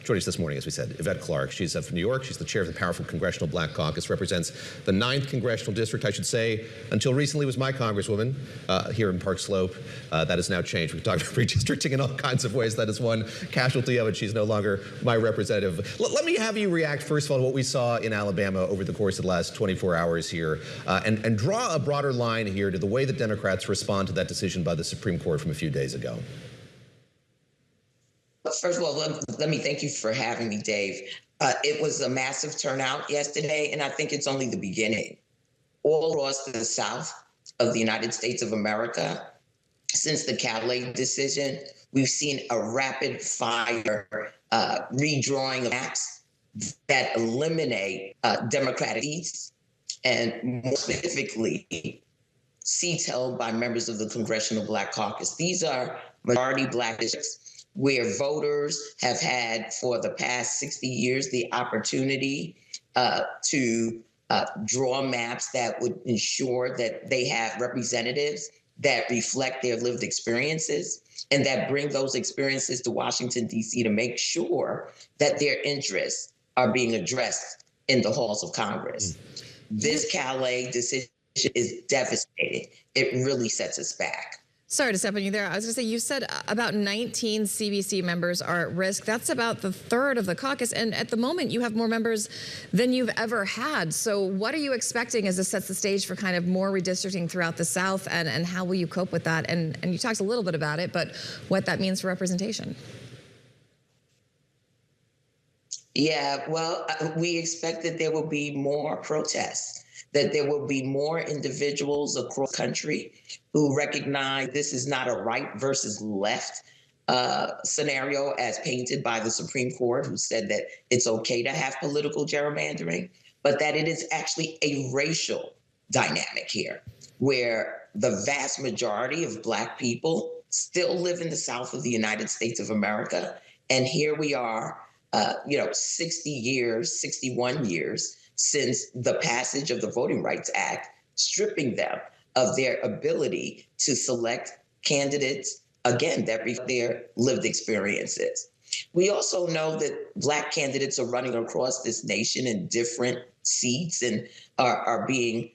Joining us this morning, as we said, Yvette Clarke. She's from New York. She's the chair of the powerful Congressional Black Caucus, represents the 9th Congressional District, I should say. Until recently was my congresswoman here in Park Slope. That has now changed. We've talked about redistricting in all kinds of ways. That is one casualty of it. She's no longer my representative. Let me have you react, first of all, to what we saw in Alabama over the course of the last 24 hours here, and draw a broader line here to the way that Democrats respond to that decision by the Supreme Court from a few days ago. First of all, let me thank you for having me, Dave. It was a massive turnout yesterday, and I think it's only the beginning. All across the South of the United States of America, since the CarPlay decision, we've seen a rapid fire redrawing of maps that eliminate Democratic seats, and more specifically, seats held by members of the Congressional Black Caucus. These are majority Black districts where voters have had for the past 60 years the opportunity to draw maps that would ensure that they have representatives that reflect their lived experiences and that bring those experiences to Washington, D.C. to make sure that their interests are being addressed in the halls of Congress. This CarPlay decision is devastating. It really sets us back. Sorry to step on you there. I was going to say, you said about 19 CBC members are at risk. That's about the third of the caucus. And at the moment, you have more members than you've ever had. So what are you expecting as this sets the stage for kind of more redistricting throughout the South? And how will you cope with that? And you talked a little bit about it, but what that means for representation. Yeah, well, we expect that there will be more protests, that there will be more individuals across the country who recognize this is not a right versus left scenario as painted by the Supreme Court, who said that it's okay to have political gerrymandering, but that it is actually a racial dynamic here, where the vast majority of Black people still live in the South of the United States of America. And here we are, 60 years, 61 years since the passage of the Voting Rights Act, stripping them of their ability to select candidates, again, that reflect their lived experiences. We also know that Black candidates are running across this nation in different seats and are being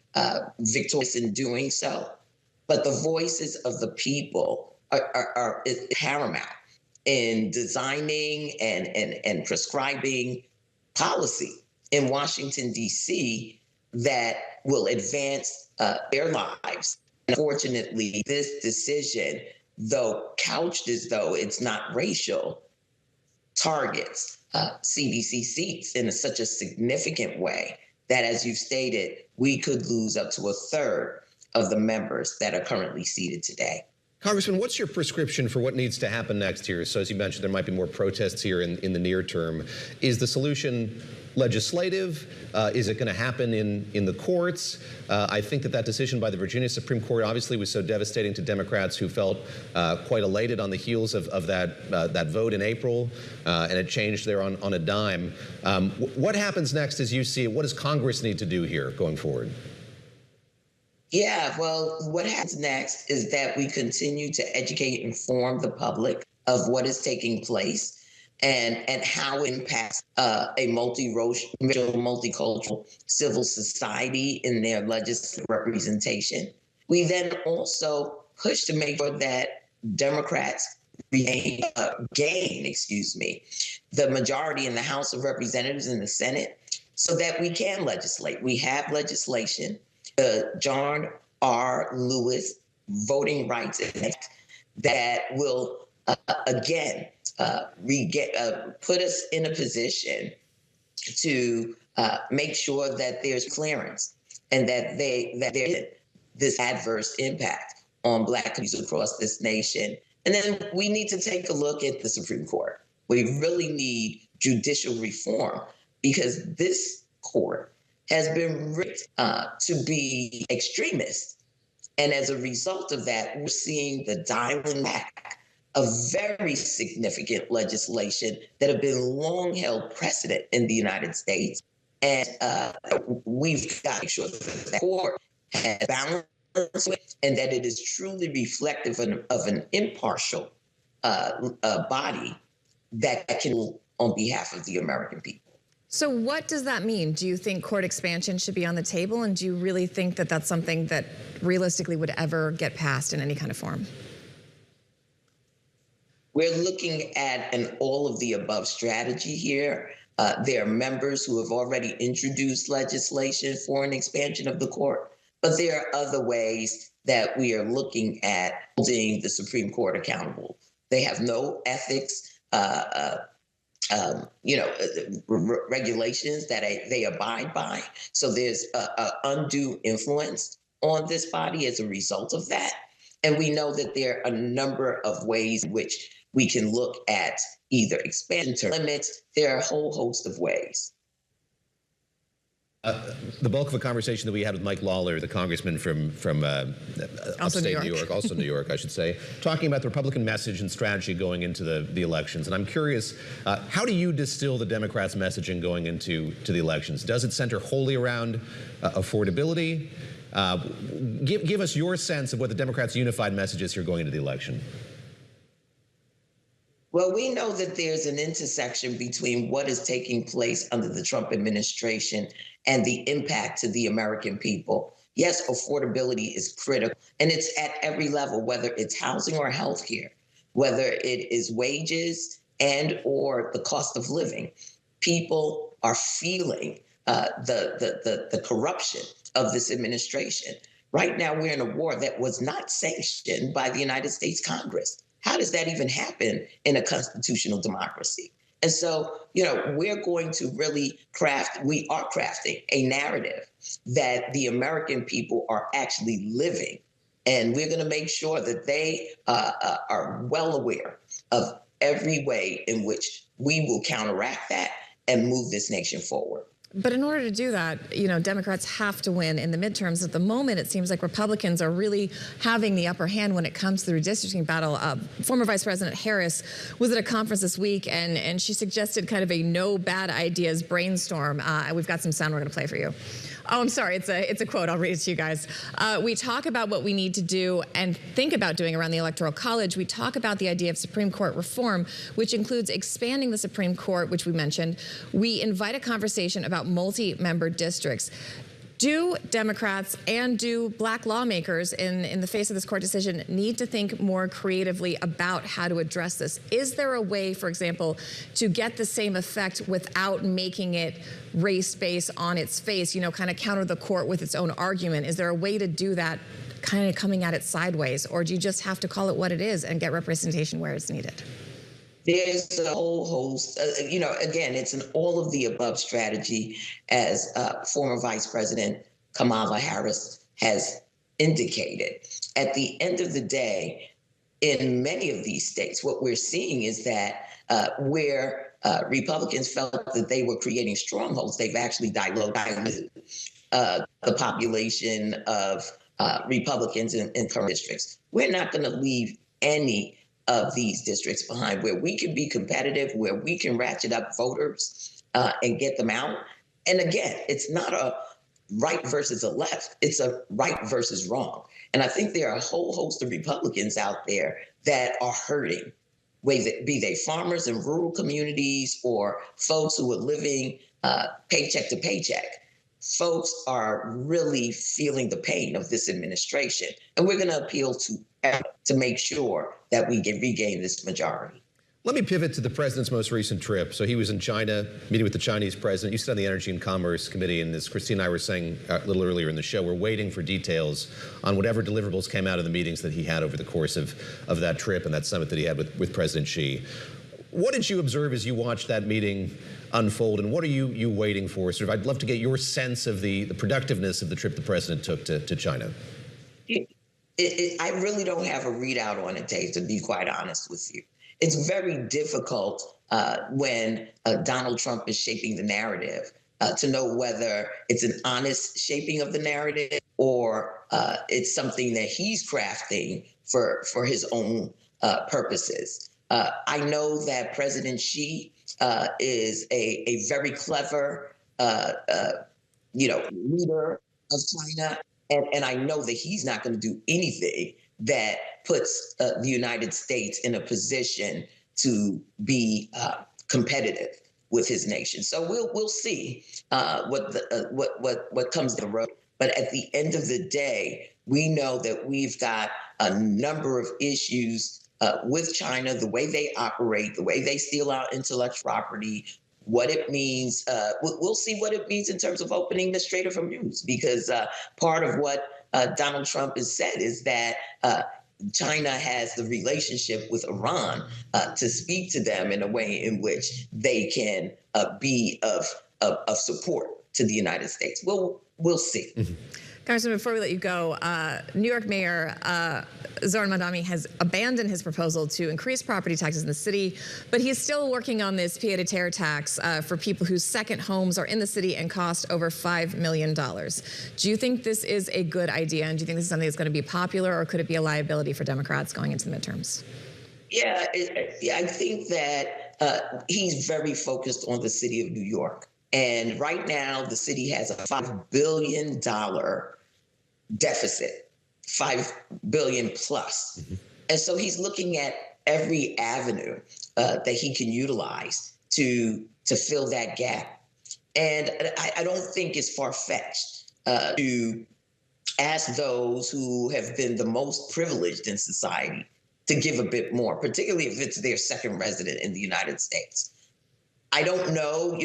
victorious in doing so. But the voices of the people are paramount in designing and prescribing policy in Washington, D.C. that will advance their lives. Unfortunately, this decision, though couched as though it's not racial, targets CBC seats in such a significant way that, as you've stated, we could lose up to a third of the members that are currently seated today. Congressman, what's your prescription for what needs to happen next here? So as you mentioned, there might be more protests here in the near term. Is the solution legislative? Is it going to happen in the courts? I think that decision by the Virginia Supreme Court obviously was so devastating to Democrats who felt quite elated on the heels of that vote in April, and it changed there on a dime. What happens next as you see it? What does Congress need to do here going forward? Yeah, well, what happens next is that we continue to educate and inform the public of what is taking place and how it impacts a multiracial, multicultural civil society in their legislative representation. We then also push to make sure that Democrats gain the majority in the House of Representatives and the Senate so that we can legislate. We have legislation. The John R. Lewis Voting Rights Act that will, put us in a position to make sure that there's clearance and that there is this adverse impact on Black communities across this nation. And then we need to take a look at the Supreme Court. We really need judicial reform because this court has been rigged to be extremist. And as a result of that, we're seeing the dialing back of very significant legislation that have been long held precedent in the United States. And we've got to make sure that the court has balance and that it is truly reflective of an impartial body that can on behalf of the American people. So what does that mean? Do you think court expansion should be on the table? And do you really think that that's something that realistically would ever get passed in any kind of form? We're looking at an all of the above strategy here. There are members who have already introduced legislation for an expansion of the court, but there are other ways that we are looking at holding the Supreme Court accountable. They have no ethics, regulations that they abide by. So there's undue influence on this body as a result of that. And we know that there are a number of ways in which we can look at either expansion limits. There are a whole host of ways. The bulk of a conversation that we had with Mike Lawler, the congressman from upstate New York, also New York, I should say, talking about the Republican message and strategy going into the elections. And I'm curious, how do you distill the Democrats' messaging going into the elections? Does it center wholly around affordability? Give us your sense of what the Democrats' unified message is here going into the election. Well, we know that there's an intersection between what is taking place under the Trump administration and the impact to the American people. Yes, affordability is critical, and it's at every level, whether it's housing or healthcare, whether it is wages and or the cost of living. People are feeling the corruption of this administration. Right now, we're in a war that was not sanctioned by the United States Congress. How does that even happen in a constitutional democracy? And so, we're going to really we are crafting a narrative that the American people are actually living. And we're going to make sure that they are well aware of every way in which we will counteract that and move this nation forward. But in order to do that, Democrats have to win in the midterms. At the moment, it seems like Republicans are really having the upper hand when it comes to the redistricting battle. Former Vice President Harris was at a conference this week, and she suggested kind of a no bad ideas brainstorm. We've got some sound we're going to play for you. Oh, I'm sorry. It's a quote. I'll read it to you guys. We talk about what we need to do and think about doing around the Electoral College. We talk about the idea of Supreme Court reform, which includes expanding the Supreme Court, which we mentioned. We invite a conversation about multi-member districts. Do Democrats and do black lawmakers in the face of this court decision need to think more creatively about how to address this? Is there a way, for example, to get the same effect without making it race-based on its face, kind of counter the court with its own argument? Is there a way to do that kind of coming at it sideways? Or do you just have to call it what it is and get representation where it's needed? There's a whole host, again, it's an all of the above strategy, as former Vice President Kamala Harris has indicated. At the end of the day, in many of these states, what we're seeing is that where Republicans felt that they were creating strongholds, they've actually diluted the population of Republicans in current districts. We're not going to leave any of these districts behind, where we can be competitive, where we can ratchet up voters and get them out. And again, it's not a right versus a left, it's a right versus wrong. And I think there are a whole host of Republicans out there that are hurting, be they farmers in rural communities or folks who are living paycheck to paycheck. Folks are really feeling the pain of this administration. And we're going to appeal to make sure that we can regain this majority. Let me pivot to the president's most recent trip. So he was in China, meeting with the Chinese president. You sit on the Energy and Commerce Committee, and as Christina and I were saying a little earlier in the show, we're waiting for details on whatever deliverables came out of the meetings that he had over the course of that trip and that summit that he had with President Xi. What did you observe as you watched that meeting unfold, and what are you waiting for? I'd love to get your sense of the productiveness of the trip the president took to China. I really don't have a readout on it, Dave, to be quite honest with you. It's very difficult when Donald Trump is shaping the narrative to know whether it's an honest shaping of the narrative or it's something that he's crafting for his own purposes. I know that President Xi is a very clever, leader of China. And I know that he's not going to do anything that puts the United States in a position to be competitive with his nation. So we'll see what comes down the road. But at the end of the day, we know that we've got a number of issues with China, the way they operate, the way they steal our intellectual property, what it means. We'll see what it means in terms of opening the Strait of Hormuz, because part of what Donald Trump has said is that China has the relationship with Iran to speak to them in a way in which they can be of support to the United States. We'll see. Mm-hmm. Congressman, before we let you go, New York Mayor Zohran Mamdani has abandoned his proposal to increase property taxes in the city, but he's still working on this pied-à-terre tax for people whose second homes are in the city and cost over $5 million. Do you think this is a good idea, and do you think this is something that's going to be popular, or could it be a liability for Democrats going into the midterms? Yeah, I think that he's very focused on the city of New York. And right now, the city has a $5 billion deficit, $5 billion plus. Mm-hmm. And so he's looking at every avenue that he can utilize to fill that gap. And I don't think it's far-fetched to ask those who have been the most privileged in society to give a bit more, particularly if it's their second resident in the United States. I don't know,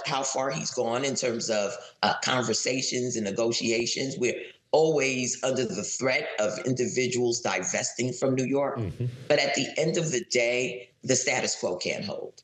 how far he's gone in terms of conversations and negotiations. We're always under the threat of individuals divesting from New York. Mm-hmm. But at the end of the day, the status quo can't hold.